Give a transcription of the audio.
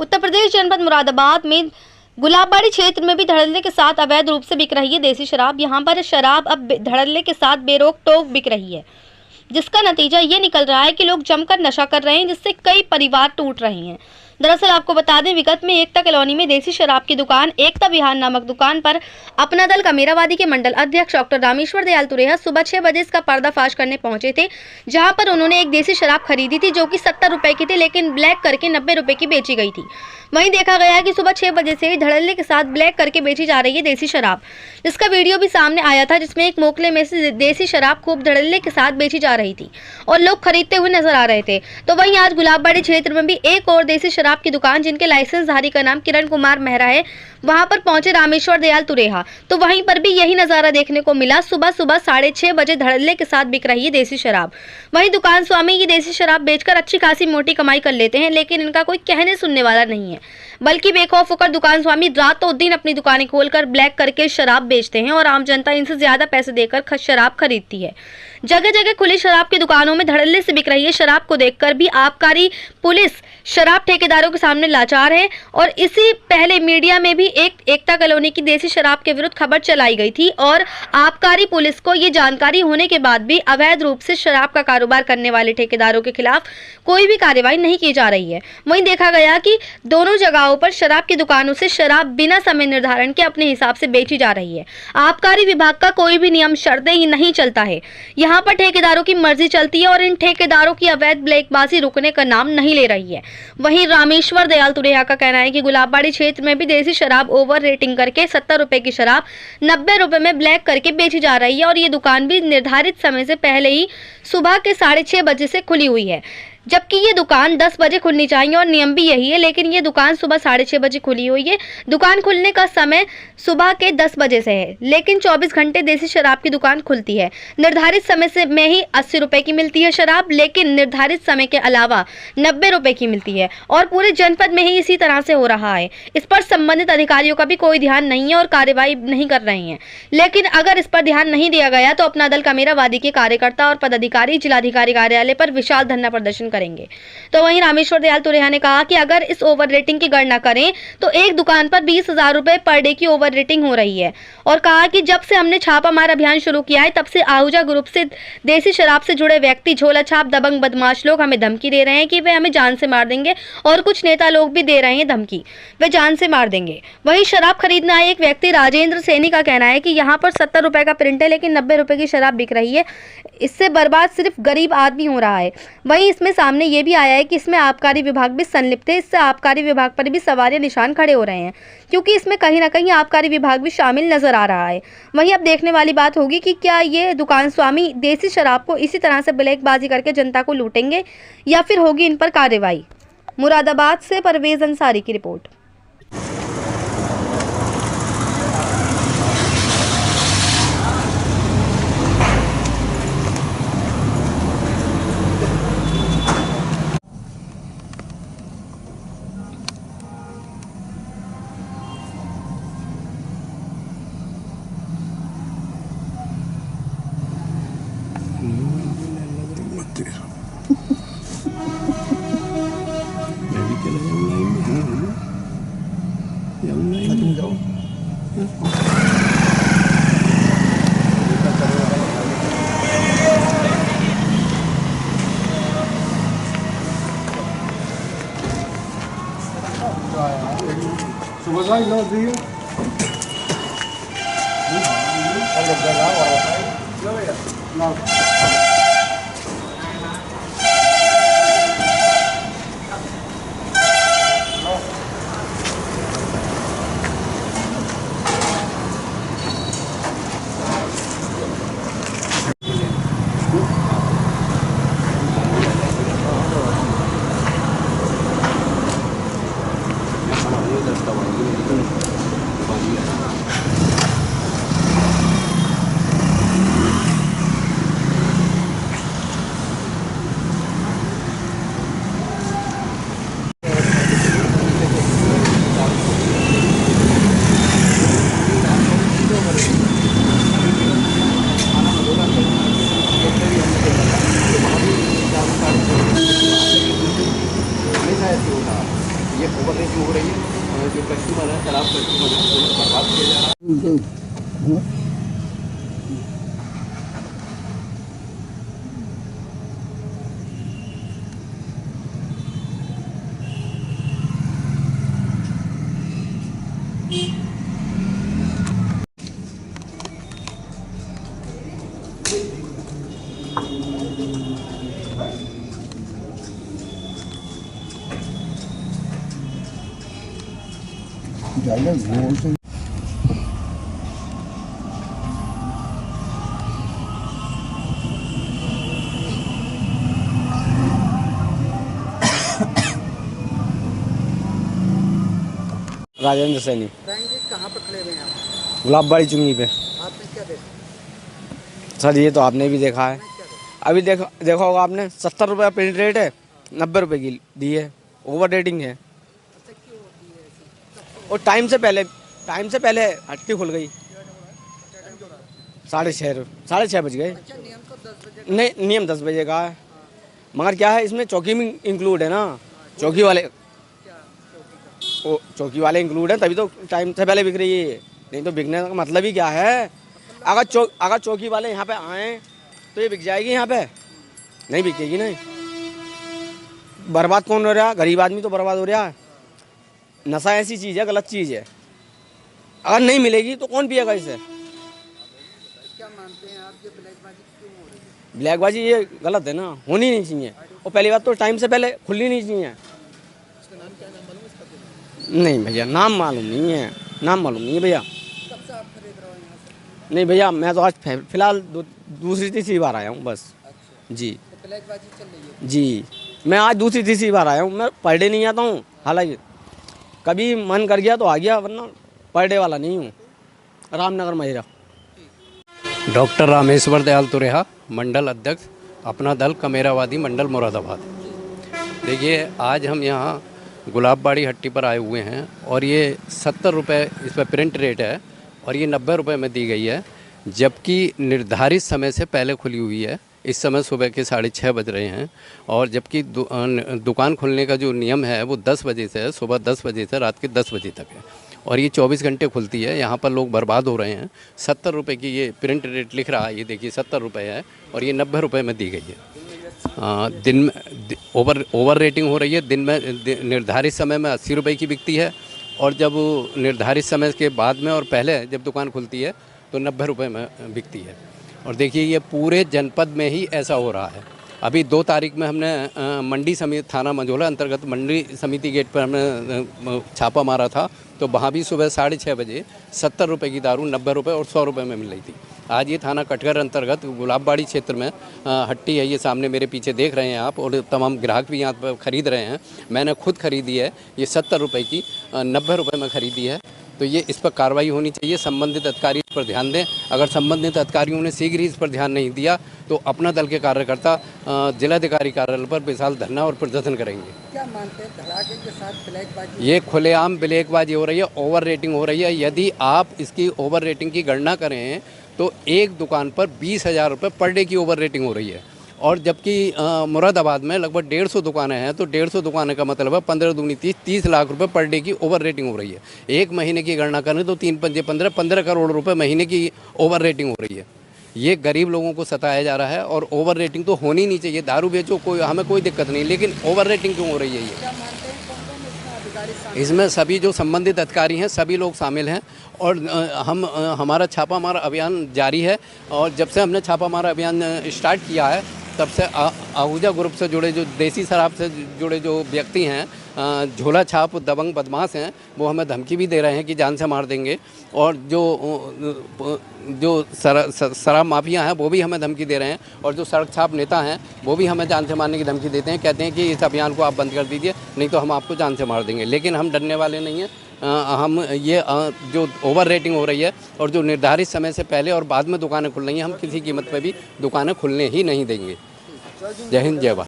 उत्तर प्रदेश जनपद मुरादाबाद में गुलाबबाड़ी क्षेत्र में भी धड़ल्ले के साथ अवैध रूप से बिक रही है देसी शराब। यहाँ पर शराब अब धड़ल्ले के साथ बेरोक टोक बिक रही है, जिसका नतीजा ये निकल रहा है कि लोग जमकर नशा कर रहे हैं, जिससे कई परिवार टूट रहे हैं। दरअसल आपको बता दें, विगत में एकता कॉलोनी में देसी शराब की दुकान एकता विहार नामक दुकान पर अपना दल कमेरावादी के मंडल अध्यक्ष डॉक्टर रामेश्वर दयाल तुरेहा सुबह 6 बजे इसका पर्दाफाश करने पहुंचे थे, जहां पर उन्होंने एक देसी शराब खरीदी थी जो कि 70 रुपए की थी, लेकिन ब्लैक करके 90 रुपए की बेची गई थी। वहीं देखा गया कि सुबह 6 बजे से ही धड़ल्ले के साथ ब्लैक करके बेची जा रही है देसी शराब, जिसका वीडियो भी सामने आया था, जिसमें एक मोकले में से देसी शराब खूब धड़ल्ले के साथ बेची जा रही थी और लोग खरीदते हुए नजर आ रहे थे। तो वहीं आज गुलाबबाड़ी क्षेत्र में भी एक और देसी शराब की दुकान, जिनके लाइसेंस धारी का नाम किरण कुमार मेहरा है, वहां पर पहुंचे रामेश्वर दयाल तुरेहा, तो वहीं पर भी यही नजारा देखने को मिला। सुबह 6:30 बजे धड़ल्ले के साथ बिक रही है देसी शराब। वहीं दुकान स्वामी ये देसी शराब बेचकर अच्छी खासी मोटी कमाई कर लेते हैं, लेकिन इनका कोई कहने सुनने वाला नहीं है, बल्कि बेखौफ होकर दुकान स्वामी रातों दिन अपनी दुकानें खोलकर ब्लैक करके शराब बेचते हैं और आम जनता इनसे ज्यादा पैसे देकर शराब खरीदती है। जगह जगह खुली शराब की दुकानों में धड़ल्ले से बिक रही है शराब को देखकर भी आबकारी पुलिस शराब ठेकेदारों के सामने लाचार है। और इसी पहले मीडिया में भी एकता कॉलोनी की देसी शराब के विरुद्ध खबर चलाई गई थी और आबकारी पुलिस को ये जानकारी होने के बाद भी अवैध रूप से शराब का कारोबार करने वाले ठेकेदारों के खिलाफ कोई भी कार्रवाई नहीं की जा रही है। वहीं देखा गया कि दोनों जगहों पर शराब की दुकानों से शराब बिना समय निर्धारण के अपने हिसाब से बेची जा रही है। आबकारी विभाग का कोई भी नियम शर्तें ही नहीं चलता है। यहाँ पर ठेकेदारों की मर्जी चलती है और इन ठेकेदारों की अवैध ब्लैकबाजी रुकने का नाम नहीं ले रही है। वहीं रामेश्वर दयाल तुरेहा का कहना है कि गुलाबबाड़ी क्षेत्र में भी देसी शराब ओवर रेटिंग करके 70 रुपए की शराब 90 रुपए में ब्लैक करके बेची जा रही है और ये दुकान भी निर्धारित समय से पहले ही सुबह के 6:30 बजे से खुली हुई है, जबकि ये दुकान 10 बजे खुलनी चाहिए और नियम भी यही है, लेकिन ये दुकान सुबह 6:30 बजे खुली हुई है। दुकान खुलने का समय सुबह के 10 बजे से है, लेकिन 24 घंटे देसी शराब की दुकान खुलती है। निर्धारित समय से में ही 80 रुपए की मिलती है शराब, लेकिन निर्धारित समय के अलावा 90 रुपए की मिलती है और पूरे जनपद में ही इसी तरह से हो रहा है। इस पर संबंधित अधिकारियों का भी कोई ध्यान नहीं है और कार्रवाई नहीं कर रहे हैं, लेकिन अगर इस पर ध्यान नहीं दिया गया तो अपना दल कमेरावादी के कार्यकर्ता और पदाधिकारी जिलाधिकारी कार्यालय पर विशाल धरना प्रदर्शन करेंगे। तो वहीं रामेश्वर दयाल तुरेहा ने कहा कि अगर इस ओवर रेटिंग की गणना करें तो एक दुकान पर 20,000 रुपए पर डे की ओवर रेटिंग हो रही है और कहा कि जब से हमने छापामार अभियान शुरू किया है तब से आहूजा ग्रुप से देसी शराब से जुड़े व्यक्ति, झोला छाप, दबंग बदमाश लोग हमें धमकी दे रहे हैं कि वे हमें जान से मार देंगे और कुछ नेता लोग भी दे रहे हैं धमकी, वे जान से मार देंगे। वहीं शराब खरीदने आए एक व्यक्ति राजेंद्र सैनी का कहना है कि यहाँ पर 70 रुपए का प्रिंट है, लेकिन 90 रुपए की शराब बिक रही है। इससे बर्बाद सिर्फ गरीब आदमी हो रहा है। वहीं इसमें सामने ये भी आया है कि इसमें आबकारी विभाग भी संलिप्त है। इससे आबकारी विभाग पर भी सवालिया निशान खड़े हो रहे हैं, क्योंकि इसमें कहीं ना कहीं आबकारी विभाग भी शामिल नजर आ रहा है। वहीं अब देखने वाली बात होगी कि क्या ये दुकान स्वामी देसी शराब को इसी तरह से ब्लैकबाजी करके जनता को लूटेंगे या फिर होगी इन पर कार्रवाई। मुरादाबाद से परवेज अंसारी की रिपोर्ट। सुबह का इधर दिए रेटिंग हो रही है। जो कस्टमर है, शराब कस्टमर है, उन्हें बर्बाद किया जा रहा है। जाएगा गोल से राजेंद्र सैनी। कहाँ पर खड़े हुए हैं आप? गुलाबबाड़ी चुंगी पे। आपने क्या देखा? सर ये तो आपने भी देखा है, अभी देखा होगा आपने, 70 रुपये प्रिंट रेट है, 90 रुपये की दी है, ओवर रेटिंग है। और टाइम से पहले हट्टी खुल गई। 6:30 बज गए। नहीं, नियम 10 बजे का है, मगर क्या है इसमें चौकी में इंक्लूड है ना, चौकी वाले इंक्लूड है, तभी तो टाइम से पहले बिक रही है। नहीं तो बिकने का मतलब ही क्या है? अगर चौकी वाले यहाँ पे आए तो ये बिक जाएगी, यहाँ पे नहीं बिकेगी। नहीं, बर्बाद कौन हो रहा है? गरीब आदमी तो बर्बाद हो रहा है। नशा ऐसी चीज़ है, गलत चीज़ है, अगर नहीं मिलेगी तो कौन पिएगा इसे? क्या मानते हैं आप, ये ब्लैकबाजी क्यों हो रही है? ब्लैकबाजी ये गलत है ना, होनी नहीं चाहिए। और पहली बात तो टाइम से पहले खुलनी नहीं चाहिए। इसका नाम क्या, नाम मालूम इसका? नहीं भैया, नाम मालूम नहीं है, नाम मालूम नहीं है भैया। कब से आप खरीद रहे हो यहाँ से? नहीं भैया, मैं तो आज फिलहाल दूसरी तीसरी बार आया हूँ बस। अच्छा, जी तो ब्लैकबाजी चल रही है? जी, मैं आज दूसरी तीसरी बार आया हूँ। मैं पर डे नहीं आता हूँ, हालांकि कभी मन कर गया तो आ गया, वरना पर डे वाला नहीं हूँ। रामनगर महिरा। डॉक्टर रामेश्वर दयाल तुरेहा, मंडल अध्यक्ष, अपना दल कमेरावादी मंडल मुरादाबाद। देखिए, आज हम यहाँ गुलाबबाड़ी हट्टी पर आए हुए हैं और ये 70 रुपये इस पर प्रिंट रेट है और ये 90 रुपये में दी गई है, जबकि निर्धारित समय से पहले खुली हुई है। इस समय सुबह के 6:30 बज रहे हैं और जबकि दुकान खुलने का जो नियम है वो 10 बजे से है, सुबह 10 बजे से रात के 10 बजे तक है और ये 24 घंटे खुलती है। यहाँ पर लोग बर्बाद हो रहे हैं। 70 रुपये की ये प्रिंट रेट लिख रहा है, ये देखिए 70 रुपये है और ये 90 रुपये में दी गई है। दिन में ओवर रेटिंग हो रही है। दिन में निर्धारित समय में 80 रुपये की बिकती है और जब निर्धारित समय के बाद में और पहले जब दुकान खुलती है तो 90 रुपये में बिकती है। और देखिए, ये पूरे जनपद में ही ऐसा हो रहा है। अभी 2 तारीख में हमने मंडी समिति, थाना मंझोला अंतर्गत मंडी समिति गेट पर हमने छापा मारा था, तो वहाँ भी सुबह 6:30 बजे 70 रुपये की दारू 90 रुपये और 100 रुपये में मिल रही थी। आज ये थाना कटघर अंतर्गत गुलाबबाड़ी क्षेत्र में हट्टी है, ये सामने मेरे पीछे देख रहे हैं आप, और तमाम ग्राहक भी यहाँ पर ख़रीद रहे हैं। मैंने खुद ख़रीदी है, ये 70 रुपये की 90 रुपये में ख़रीदी है। तो ये इस पर कार्रवाई होनी चाहिए, संबंधित अधिकारी इस पर ध्यान दें। अगर संबंधित अधिकारियों ने शीघ्र ही इस पर ध्यान नहीं दिया तो अपना दल के कार्यकर्ता जिलाधिकारी कार्यालय पर विशाल धरना और प्रदर्शन करेंगे। क्या मानते हैं, धड़ाके के साथ ब्लैकबाजी? ये खुलेआम ब्लैकबाजी हो रही है, ओवर रेटिंग हो रही है। यदि आप इसकी ओवर रेटिंग की गणना करें तो एक दुकान पर 20,000 रुपये पर डे की ओवर रेटिंग हो रही है, और जबकि मुरादाबाद में लगभग 150 दुकानें हैं, तो 150 दुकानें का मतलब है 15 दूनी 30 लाख रुपए पर डे की ओवर रेटिंग हो रही है। एक महीने की गणना करें तो 3 पंजे 15 करोड़ रुपए महीने की ओवर रेटिंग हो रही है। ये गरीब लोगों को सताया जा रहा है और ओवर रेटिंग तो होनी नहीं चाहिए। दारू बेचो, हमें कोई दिक्कत नहीं, लेकिन ओवर रेटिंग क्यों हो रही है? ये क्या मानते हैं, कौन-कौन इसमें अधिकारी शामिल? इसमें सभी जो संबंधित अधिकारी हैं सभी लोग शामिल हैं और हमारा छापामार अभियान जारी है। और जब से हमने छापामार अभियान स्टार्ट किया है तब से आहूजा ग्रुप से जुड़े, जो देसी शराब से जुड़े जो व्यक्ति हैं, झोला छाप दबंग बदमाश हैं, वो हमें धमकी भी दे रहे हैं कि जान से मार देंगे। और जो शराब माफिया हैं वो भी हमें धमकी दे रहे हैं, और जो सड़क छाप नेता हैं वो भी हमें जान से मारने की धमकी देते हैं। कहते हैं कि इस अभियान को आप बंद कर दीजिए, नहीं तो हम आपको जान से मार देंगे। लेकिन हम डरने वाले नहीं हैं। हम ये जो ओवर रेटिंग हो रही है और जो निर्धारित समय से पहले और बाद में दुकानें खुल रही हैं, हम किसी कीमत पर भी दुकानें खुलने ही नहीं देंगे। जय हिंद, जय भारत।